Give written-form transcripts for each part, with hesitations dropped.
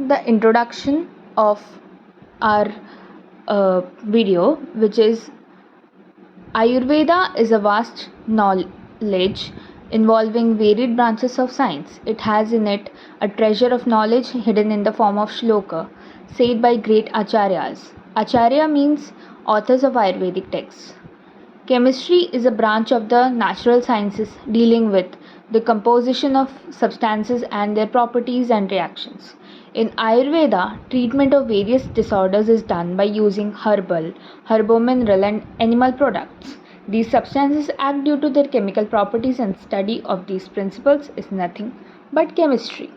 the introduction of our video, which is Ayurveda is a vast knowledge involving varied branches of science. It has in it a treasure of knowledge hidden in the form of shloka, said by great acharyas. Acharya means authors of Ayurvedic texts. Chemistry is a branch of the natural sciences dealing with the composition of substances and their properties and reactions. In Ayurveda, treatment of various disorders is done by using herbal, herbomineral, and animal products. These substances act due to their chemical properties, and study of these principles is nothing but chemistry.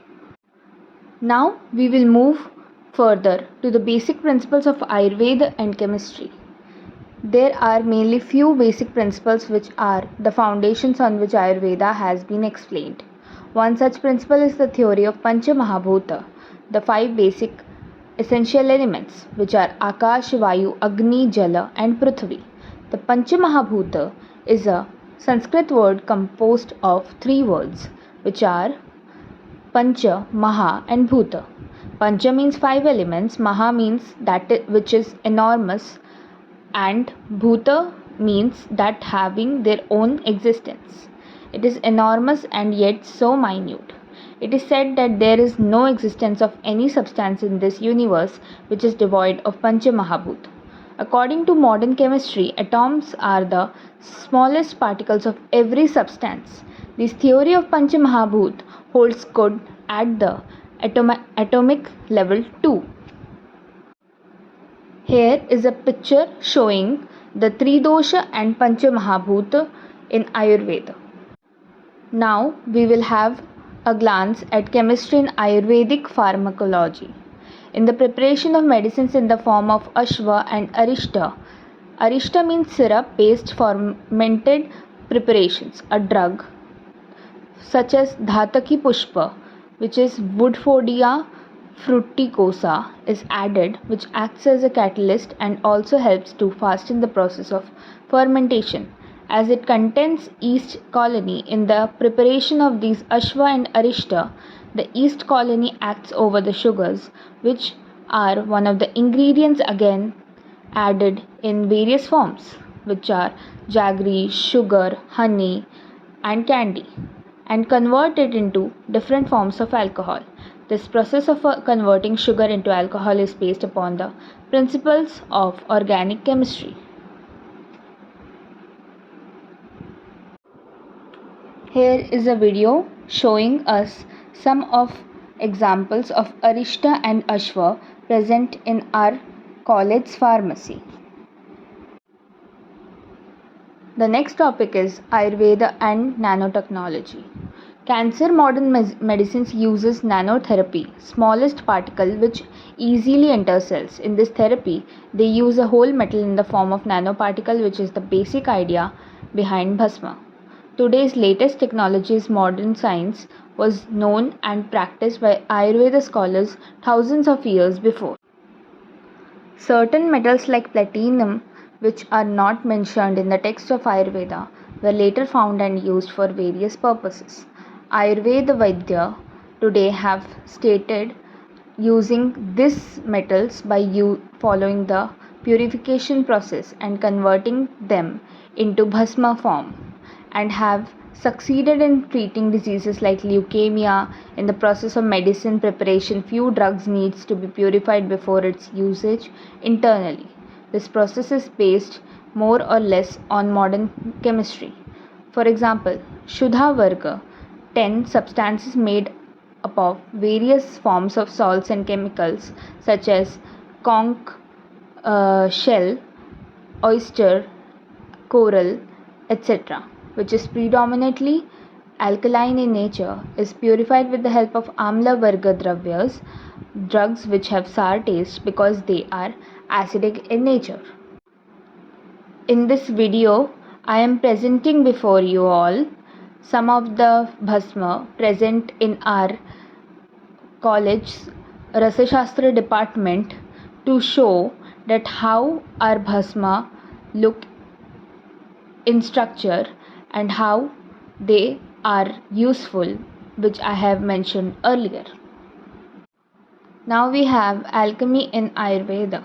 Now we will move further to the basic principles of Ayurveda and chemistry. There are mainly few basic principles which are the foundations on which Ayurveda has been explained. One such principle is the theory of Pancha Mahabhuta, the five basic essential elements, which are Akash, Vayu, Agni, Jala, and Prithvi. The Pancha Mahabhuta is a Sanskrit word composed of three words, which are Pancha, Maha, and Bhuta. Pancha means five elements, Maha means that which is enormous, and Bhuta means that having their own existence. It is enormous and yet so minute. It is said that there is no existence of any substance in this universe which is devoid of Pancha Mahabhuta. According to modern chemistry, atoms are the smallest particles of every substance. This theory of Pancha Mahabhuta holds good at the atomic level too. Here is a picture showing the three dosha and Pancha Mahabhuta in Ayurveda. Now we will have a glance at chemistry in Ayurvedic pharmacology. In the preparation of medicines in the form of Ashwa and Arishta, Arishta means syrup based fermented preparations, a drug such as Dhataki Pushpa, which is Woodfordia fruticosa, is added, which acts as a catalyst and also helps to fasten the process of fermentation. As it contains yeast colony in the preparation of these Ashwa and Arishta, the yeast colony acts over the sugars, which are one of the ingredients again added in various forms, which are jaggery, sugar, honey, and candy, and convert it into different forms of alcohol. This process of converting sugar into alcohol is based upon the principles of organic chemistry. Here is a video showing us some of examples of Arishta and Ashwa present in our college pharmacy. The next topic is Ayurveda and nanotechnology. Cancer modern medicines uses nanotherapy, smallest particle which easily enters cells. In this therapy, they use a whole metal in the form of nanoparticle, which is the basic idea behind Bhasma. Today's latest technologies, modern science, was known and practiced by Ayurveda scholars thousands of years before. Certain metals like platinum, which are not mentioned in the text of Ayurveda, were later found and used for various purposes. Ayurveda Vaidya today have stated using these metals by following the purification process and converting them into Bhasma form, and have succeeded in treating diseases like leukemia. In the process of medicine preparation, few drugs needs to be purified before its usage internally. This process is based more or less on modern chemistry. For example, Shuddha Varga, 10 substances made up of various forms of salts and chemicals such as conch shell, oyster, coral, etc., which is predominantly alkaline in nature, is purified with the help of Amla Varga Dravyas, drugs which have sour taste because they are acidic in nature. In this video, I am presenting before you all some of the Bhasma present in our college's Rasashastra department to show that how our Bhasma look in structure and how they are useful, which I have mentioned earlier. Now we have alchemy in Ayurveda.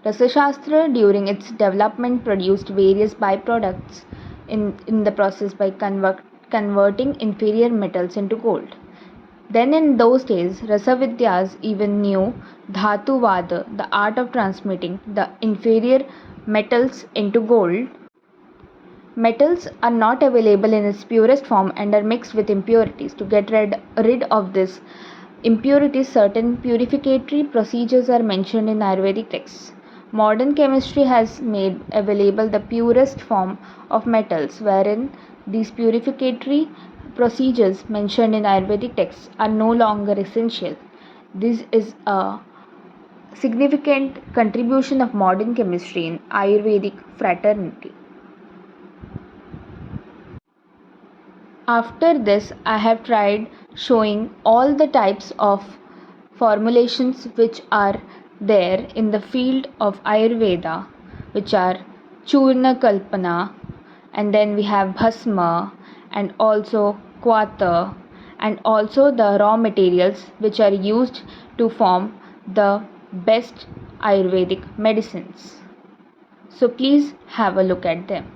Rasashastra during its development produced various byproducts in the process by converting inferior metals into gold. Then in those days, Rasavidyas even knew Dhatu Vada, the art of transmuting the inferior metals into gold. Metals are not available in its purest form and are mixed with impurities. To get rid of this impurities, certain purificatory procedures are mentioned in Ayurvedic texts. Modern chemistry has made available the purest form of metals, wherein these purificatory procedures mentioned in Ayurvedic texts are no longer essential. This is a significant contribution of modern chemistry in Ayurvedic fraternity. After this, I have tried showing all the types of formulations which are there in the field of Ayurveda, which are Churna Kalpana, and then we have Bhasma, and also Kvata, and also the raw materials which are used to form the best Ayurvedic medicines. So please have a look at them.